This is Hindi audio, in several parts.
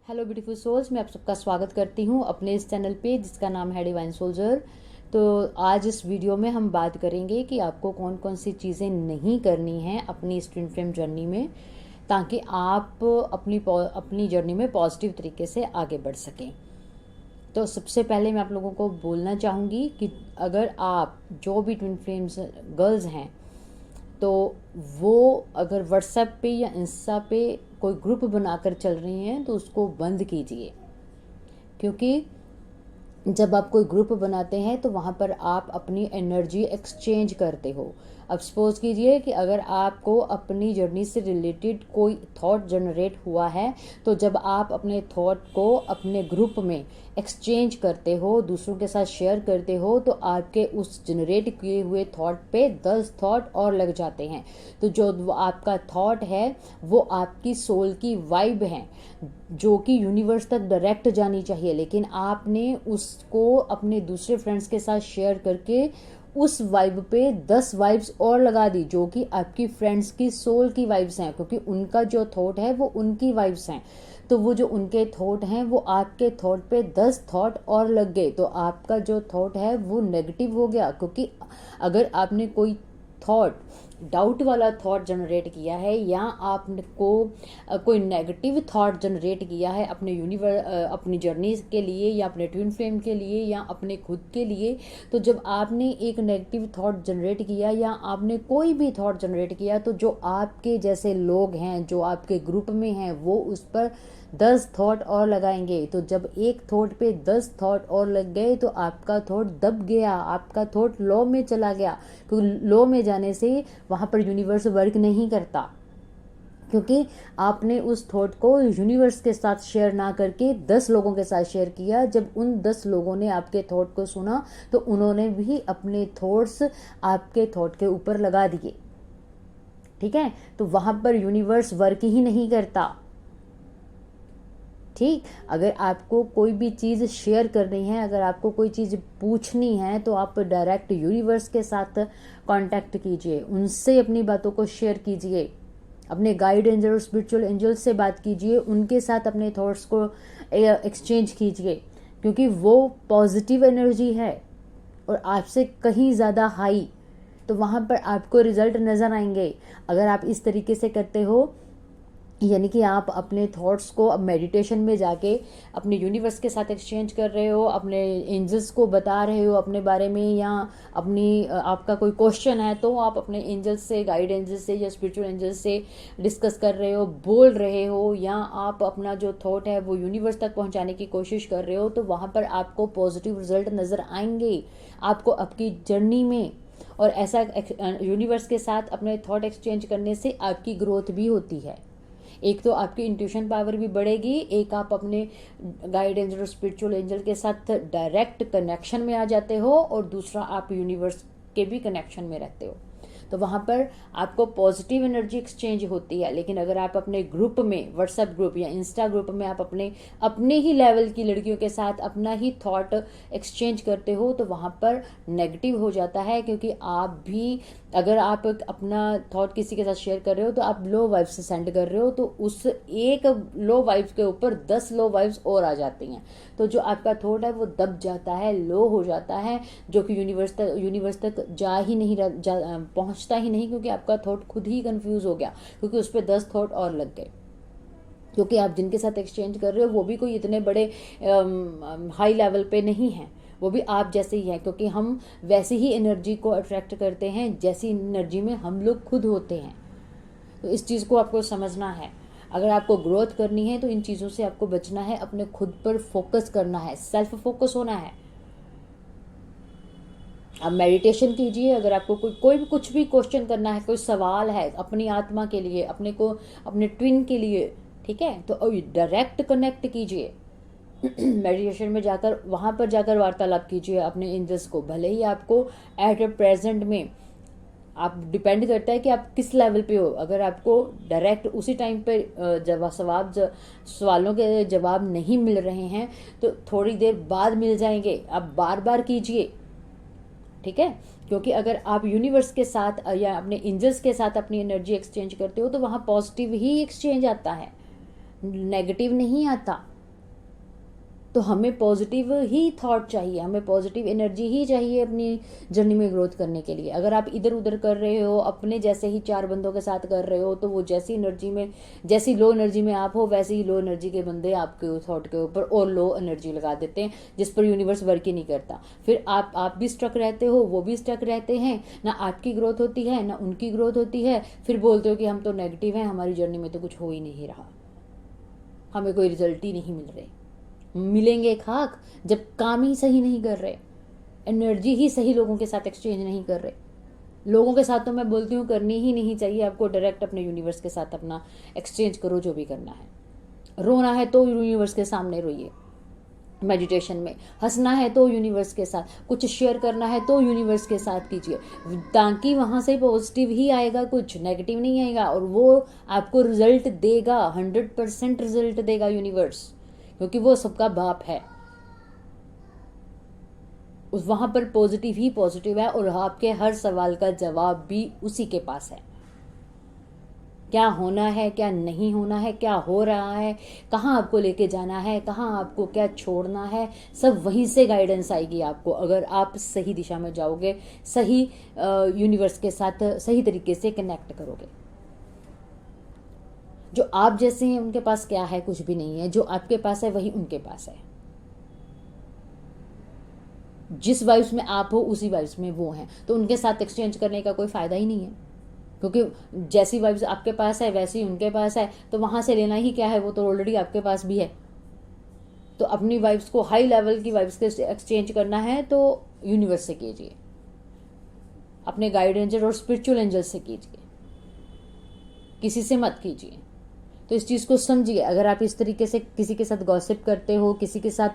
हेलो ब्यूटीफुल सोल्स, मैं आप सबका स्वागत करती हूँ अपने इस चैनल पे जिसका नाम है डिवाइन सोल्जर। तो आज इस वीडियो में हम बात करेंगे कि आपको कौन कौन सी चीज़ें नहीं करनी हैं अपनी इस ट्विन फ्लेम जर्नी में, ताकि आप अपनी जर्नी में पॉजिटिव तरीके से आगे बढ़ सकें। तो सबसे पहले मैं आप लोगों को बोलना चाहूँगी कि अगर आप जो भी ट्विन फ्लेम्स गर्ल्स हैं, तो वो अगर व्हाट्सएप पे या इंस्टा पे कोई ग्रुप बनाकर चल रही हैं तो उसको बंद कीजिए, क्योंकि जब आप कोई ग्रुप बनाते हैं तो वहाँ पर आप अपनी एनर्जी एक्सचेंज करते हो। अब सपोज कीजिए कि अगर आपको अपनी जर्नी से रिलेटेड कोई थॉट जनरेट हुआ है, तो जब आप अपने थॉट को अपने ग्रुप में एक्सचेंज करते हो, दूसरों के साथ शेयर करते हो, तो आपके उस जनरेट किए हुए थॉट पे 10 थॉट और लग जाते हैं। तो जो आपका थॉट है वो आपकी सोल की वाइब है, जो कि यूनिवर्स तक डायरेक्ट जानी चाहिए, लेकिन आपने उसको अपने दूसरे फ्रेंड्स के साथ शेयर करके उस वाइब पे 10 वाइब्स और लगा दी, जो कि आपकी फ्रेंड्स की सोल की वाइब्स हैं, क्योंकि उनका जो थॉट है वो उनकी वाइब्स हैं। तो वो जो उनके थॉट हैं वो आपके थॉट पे 10 थॉट और लग गए, तो आपका जो थॉट है वो नेगेटिव हो गया। क्योंकि अगर आपने कोई थॉट डाउट वाला थॉट जनरेट किया है, या आपको कोई नेगेटिव थॉट जनरेट किया है अपनी जर्नी के लिए, या अपने ट्विन फ्लेम के लिए, या अपने खुद के लिए, तो जब आपने एक नेगेटिव थॉट जनरेट किया या आपने कोई भी थॉट जनरेट किया, तो जो आपके जैसे लोग हैं, जो आपके ग्रुप में हैं, वो उस पर 10 थॉट और लगाएंगे। तो जब एक थॉट पे 10 थॉट और लग गए तो आपका थॉट दब गया, आपका थॉट लो में चला गया, क्योंकि लो में जाने से वहाँ पर यूनिवर्स वर्क नहीं करता, क्योंकि आपने उस थॉट को यूनिवर्स के साथ शेयर ना करके 10 लोगों के साथ शेयर किया। जब उन 10 लोगों ने आपके थॉट को सुना तो उन्होंने भी अपने थॉट्स आपके थॉट के ऊपर लगा दिए। ठीक है, तो वहाँ पर यूनिवर्स वर्क ही नहीं करता। ठीक, अगर आपको कोई भी चीज़ शेयर करनी है, अगर आपको कोई चीज़ पूछनी है, तो आप डायरेक्ट यूनिवर्स के साथ कांटेक्ट कीजिए, उनसे अपनी बातों को शेयर कीजिए, अपने गाइड एंजल और स्पिरिचुअल एंजल से बात कीजिए, उनके साथ अपने थॉट्स को एक्सचेंज कीजिए, क्योंकि वो पॉजिटिव एनर्जी है और आपसे कहीं ज़्यादा हाई। तो वहाँ पर आपको रिजल्ट नज़र आएंगे अगर आप इस तरीके से करते हो। यानी कि आप अपने थॉट्स को अब मेडिटेशन में जाके अपने यूनिवर्स के साथ एक्सचेंज कर रहे हो, अपने एंजल्स को बता रहे हो अपने बारे में, या आपका कोई क्वेश्चन है तो आप अपने एंजल्स से, गाइड एंजल्स से या स्पिरिचुअल एंजल्स से डिस्कस कर रहे हो, बोल रहे हो, या आप अपना जो थॉट है वो यूनिवर्स तक पहुंचाने की कोशिश कर रहे हो, तो वहाँ पर आपको पॉजिटिव रिजल्ट नज़र आएंगे आपको आपकी जर्नी में। और ऐसा यूनिवर्स के साथ अपने थॉट एक्सचेंज करने से आपकी ग्रोथ भी होती है। एक तो आपकी इंट्यूशन पावर भी बढ़ेगी, एक आप अपने गाइड एंजल और स्पिरिचुअल एंजल के साथ डायरेक्ट कनेक्शन में आ जाते हो, और दूसरा आप यूनिवर्स के भी कनेक्शन में रहते हो। तो वहाँ पर आपको पॉजिटिव एनर्जी एक्सचेंज होती है। लेकिन अगर आप अपने ग्रुप में, व्हाट्सएप ग्रुप या इंस्टा ग्रुप में, आप अपने ही लेवल की लड़कियों के साथ अपना ही थॉट एक्सचेंज करते हो, तो वहाँ पर नेगेटिव हो जाता है। क्योंकि आप भी, अगर आप अपना थॉट किसी के साथ शेयर कर रहे हो तो आप लो वाइब्स से सेंड कर रहे हो, तो उस एक लो वाइब्स के ऊपर 10 लो वाइब्स और आ जाती हैं। तो जो आपका थॉट है वो दब जाता है, लो हो जाता है, जो कि यूनिवर्स तक पहुंचता ही नहीं, क्योंकि आपका थॉट खुद ही कंफ्यूज हो गया, क्योंकि उस पर 10 थॉट और लग गए। क्योंकि आप जिनके साथ एक्सचेंज कर रहे हो वो भी कोई इतने बड़े हाई लेवल पे नहीं हैं, वो भी आप जैसे ही हैं, क्योंकि हम वैसी ही एनर्जी को अट्रैक्ट करते हैं जैसी एनर्जी में हम लोग खुद होते हैं। तो इस चीज़ को आपको समझना है। अगर आपको ग्रोथ करनी है तो इन चीज़ों से आपको बचना है, अपने खुद पर फोकस करना है, सेल्फ फोकस होना है। आप मेडिटेशन कीजिए। अगर आपको कोई भी कुछ भी क्वेश्चन करना है, कोई सवाल है अपनी आत्मा के लिए, अपने ट्विन के लिए, ठीक है, तो डायरेक्ट कनेक्ट कीजिए। मेडिटेशन में जाकर, वहाँ पर जाकर वार्तालाप कीजिए अपने एंजल्स को। भले ही आपको एट ए प्रेजेंट में, आप डिपेंड करता है कि आप किस लेवल पे हो। अगर आपको डायरेक्ट उसी टाइम पे सवालों के जवाब नहीं मिल रहे हैं तो थोड़ी देर बाद मिल जाएंगे, आप बार बार कीजिए। ठीक है, क्योंकि अगर आप यूनिवर्स के साथ या अपने एंजल्स के साथ अपनी एनर्जी एक्सचेंज करते हो तो वहाँ पॉजिटिव ही एक्सचेंज आता है, नेगेटिव नहीं आता। तो हमें पॉजिटिव ही थॉट चाहिए, हमें पॉजिटिव एनर्जी ही चाहिए अपनी जर्नी में ग्रोथ करने के लिए। अगर आप इधर उधर कर रहे हो, अपने जैसे ही 4 बंदों के साथ कर रहे हो, तो वो जैसी एनर्जी में, जैसी लो एनर्जी में आप हो, वैसे ही लो एनर्जी के बंदे आपके थॉट के ऊपर और लो एनर्जी लगा देते हैं, जिस पर यूनिवर्स वर्क ही नहीं करता। फिर आप भी स्ट्रक रहते हो, वो भी स्ट्रक रहते हैं, ना आपकी ग्रोथ होती है ना उनकी ग्रोथ होती है। फिर बोलते हो कि हम तो नेगेटिव हैं, हमारी जर्नी में तो कुछ हो ही नहीं रहा, हमें कोई रिजल्ट ही नहीं मिल रहे। मिलेंगे खाक जब काम ही सही नहीं कर रहे, एनर्जी ही सही लोगों के साथ एक्सचेंज नहीं कर रहे। लोगों के साथ तो मैं बोलती हूँ करनी ही नहीं चाहिए, आपको डायरेक्ट अपने यूनिवर्स के साथ अपना एक्सचेंज करो, जो भी करना है। रोना है तो यूनिवर्स के सामने रोइए मेडिटेशन में, हंसना है तो यूनिवर्स के साथ, कुछ शेयर करना है तो यूनिवर्स के साथ कीजिए, ताकि वहाँ से पॉजिटिव ही आएगा, कुछ नेगेटिव नहीं आएगा, और वो आपको रिजल्ट देगा, 100% रिजल्ट देगा यूनिवर्स, क्योंकि वो सबका बाप है। उस वहाँ पर पॉजिटिव ही पॉजिटिव है, और आपके हर सवाल का जवाब भी उसी के पास है। क्या होना है, क्या नहीं होना है, क्या हो रहा है, कहाँ आपको लेके जाना है, कहाँ आपको क्या छोड़ना है, सब वहीं से गाइडेंस आएगी आपको, अगर आप सही दिशा में जाओगे, सही यूनिवर्स के साथ सही तरीके से कनेक्ट करोगे। जो आप जैसे हैं उनके पास क्या है, कुछ भी नहीं है। जो आपके पास है वही उनके पास है। जिस वाइब्स में आप हो उसी वाइब्स में वो हैं, तो उनके साथ एक्सचेंज करने का कोई फायदा ही नहीं है, क्योंकि जैसी वाइब्स आपके पास है वैसी उनके पास है, तो वहां से लेना ही क्या है, वो तो ऑलरेडी आपके पास भी है। तो अपनी वाइब्स को हाई लेवल की वाइब्स के एक्सचेंज करना है तो यूनिवर्स से कीजिए, अपने गाइड एंजल और स्पिरिचुअल एंजल से कीजिए, किसी से मत कीजिए। तो इस चीज़ को समझिए। अगर आप इस तरीके से किसी के साथ गॉसिप करते हो, किसी के साथ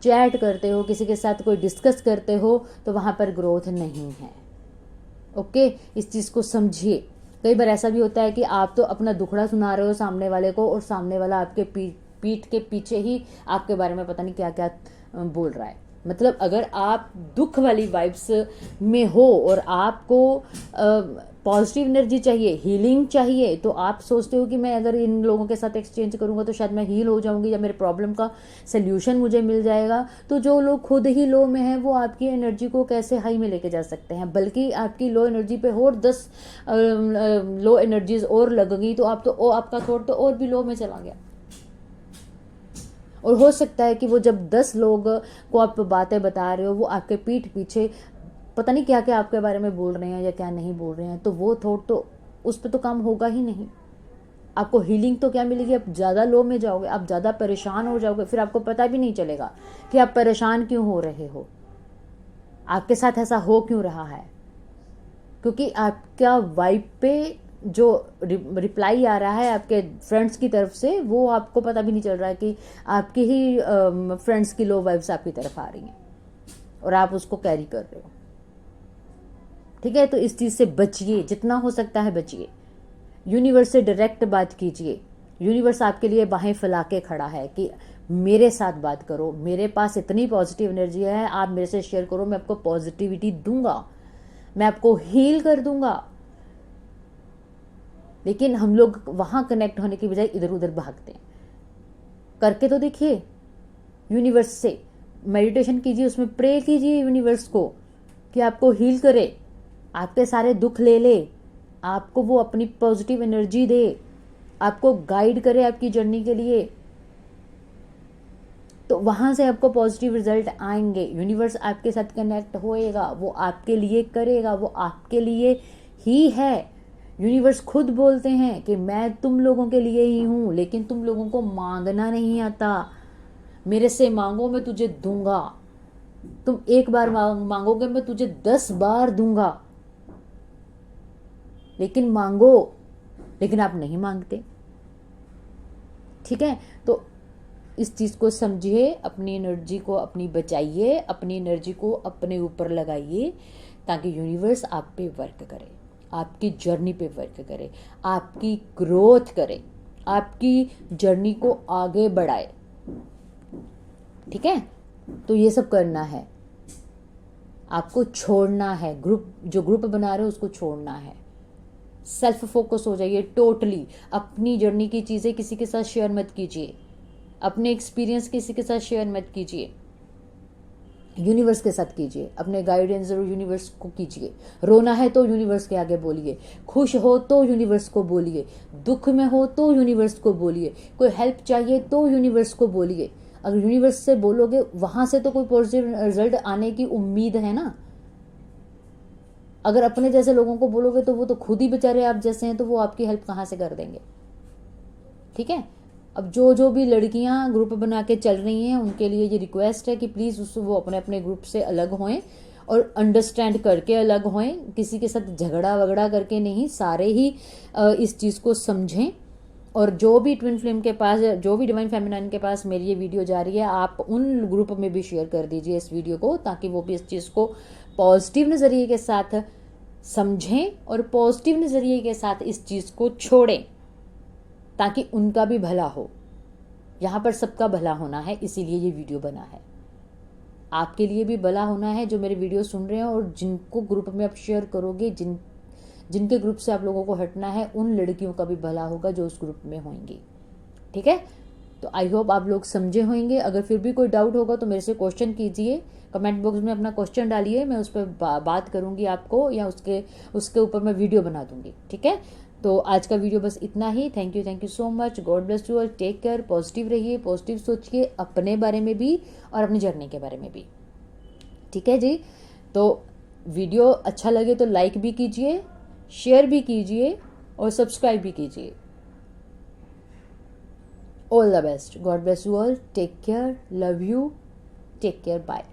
चैट करते हो, किसी के साथ कोई डिस्कस करते हो, तो वहाँ पर ग्रोथ नहीं है। ओके, इस चीज़ को समझिए। कई बार ऐसा भी होता है कि आप तो अपना दुखड़ा सुना रहे हो सामने वाले को, और सामने वाला आपके पीठ के पीछे ही आपके बारे में पता नहीं क्या क्या बोल रहा है। मतलब अगर आप दुख वाली वाइब्स में हो और आपको पॉजिटिव एनर्जी चाहिए, हीलिंग चाहिए, तो आप सोचते हो कि मैं अगर इन लोगों के साथ एक्सचेंज करूंगा तो शायद मैं हील हो जाऊंगी या मेरे प्रॉब्लम का सल्यूशन मुझे मिल जाएगा। तो जो लोग खुद ही लो में हैं वो आपकी एनर्जी को कैसे हाई में लेके जा सकते हैं, बल्कि आपकी लो एनर्जी पे और 10 लो एनर्जीज और लगेगी, तो आपका थॉट तो और भी लो में चला गया। और हो सकता है कि वो जब 10 लोग को आप बातें बता रहे हो, वो आपके पीठ पीछे पता नहीं क्या क्या आपके बारे में बोल रहे हैं या क्या नहीं बोल रहे हैं, तो वो थॉट तो उस पर तो काम होगा ही नहीं। आपको हीलिंग तो क्या मिलेगी, आप ज़्यादा लो में जाओगे, आप ज़्यादा परेशान हो जाओगे, फिर आपको पता भी नहीं चलेगा कि आप परेशान क्यों हो रहे हो, आपके साथ ऐसा हो क्यों रहा है, क्योंकि आपका वाइब पे जो रिप्लाई आ रहा है आपके फ्रेंड्स की तरफ से, वो आपको पता भी नहीं चल रहा है कि आपकी ही फ्रेंड्स की लो वाइब्स आपकी तरफ आ रही हैं और आप उसको कैरी कर रहे हो। ठीक है, तो इस चीज़ से बचिए, जितना हो सकता है बचिए। यूनिवर्स से डायरेक्ट बात कीजिए। यूनिवर्स आपके लिए बाहें फैला के खड़ा है कि मेरे साथ बात करो, मेरे पास इतनी पॉजिटिव एनर्जी है, आप मेरे से शेयर करो, मैं आपको पॉजिटिविटी दूंगा, मैं आपको हील कर दूंगा। लेकिन हम लोग वहां कनेक्ट होने की बजाय इधर उधर भागते हैं। करके तो देखिए, यूनिवर्स से मेडिटेशन कीजिए, उसमें प्रे कीजिए यूनिवर्स को कि आपको हील करे, आपके सारे दुख ले ले, आपको वो अपनी पॉजिटिव एनर्जी दे, आपको गाइड करे आपकी जर्नी के लिए। तो वहां से आपको पॉजिटिव रिजल्ट आएंगे, यूनिवर्स आपके साथ कनेक्ट होएगा, वो आपके लिए करेगा, वो आपके लिए ही है। यूनिवर्स खुद बोलते हैं कि मैं तुम लोगों के लिए ही हूं, लेकिन तुम लोगों को मांगना नहीं आता। मेरे से मांगो, मैं तुझे दूंगा। तुम एक बार मांगोगे, मैं तुझे 10 बार दूंगा। लेकिन मांगो, लेकिन आप नहीं मांगते। ठीक है, तो इस चीज़ को समझिए, अपनी एनर्जी को अपनी बचाइए, अपनी एनर्जी को अपने ऊपर लगाइए, ताकि यूनिवर्स आप पे वर्क करे, आपकी जर्नी पे वर्क करे, आपकी ग्रोथ करे, आपकी जर्नी को आगे बढ़ाए। ठीक है, तो ये सब करना है, आपको छोड़ना है, जो ग्रुप बना रहे हो उसको छोड़ना है, सेल्फ फोकस हो जाइए टोटली। अपनी जर्नी की चीज़ें किसी के साथ शेयर मत कीजिए, अपने एक्सपीरियंस किसी के साथ शेयर मत कीजिए, यूनिवर्स के साथ कीजिए, अपने गाइडेंस और यूनिवर्स को कीजिए। रोना है तो यूनिवर्स के आगे बोलिए, खुश हो तो यूनिवर्स को बोलिए, दुख में हो तो यूनिवर्स को बोलिए, कोई हेल्प चाहिए तो यूनिवर्स को बोलिए। अगर यूनिवर्स से बोलोगे वहां से तो कोई पॉजिटिव रिजल्ट आने की उम्मीद है ना। अगर अपने जैसे लोगों को बोलोगे तो वो तो खुद ही बेचारे आप जैसे हैं, तो वो आपकी हेल्प कहाँ से कर देंगे। ठीक है। अब जो भी लड़कियां ग्रुप बना के चल रही हैं उनके लिए ये रिक्वेस्ट है कि प्लीज़ वो अपने अपने ग्रुप से अलग होएं और अंडरस्टैंड करके अलग होएं, किसी के साथ झगड़ा वगड़ा करके नहीं, सारे ही इस चीज़ को समझें। और जो भी ट्विन फ्लेम के पास, जो भी डिवाइन फेमिनाइन के पास मेरी ये वीडियो जा रही है, आप उन ग्रुप में भी शेयर कर दीजिए इस वीडियो को, ताकि वो भी इस चीज़ को पॉजिटिव नज़रिए के साथ समझें और पॉजिटिव नज़रिए के साथ इस चीज़ को छोड़ें, ताकि उनका भी भला हो। यहाँ पर सबका भला होना है, इसीलिए ये वीडियो बना है। आपके लिए भी भला होना है जो मेरे वीडियो सुन रहे हैं, और जिनको ग्रुप में आप शेयर करोगे, जिनके ग्रुप से आप लोगों को हटना है, उन लड़कियों का भी भला होगा जो उस ग्रुप में होंगी। ठीक है। तो आई होप आप लोग समझे होंगे। अगर फिर भी कोई डाउट होगा तो मेरे से क्वेश्चन कीजिए, कमेंट बॉक्स में अपना क्वेश्चन डालिए, मैं उस पर बात करूंगी आपको, या उसके ऊपर मैं वीडियो बना दूंगी। ठीक है। तो आज का वीडियो बस इतना ही। Thank you so much. God bless you all. Take care. Positive रहिए, पॉजिटिव सोचिए अपने बारे में भी और अपनी जर्नी के बारे में भी। ठीक है जी। तो वीडियो अच्छा लगे तो लाइक भी कीजिए, शेयर भी कीजिए और सब्सक्राइब भी कीजिए। All the best. God bless you all. Take care. Love you. Take care. Bye.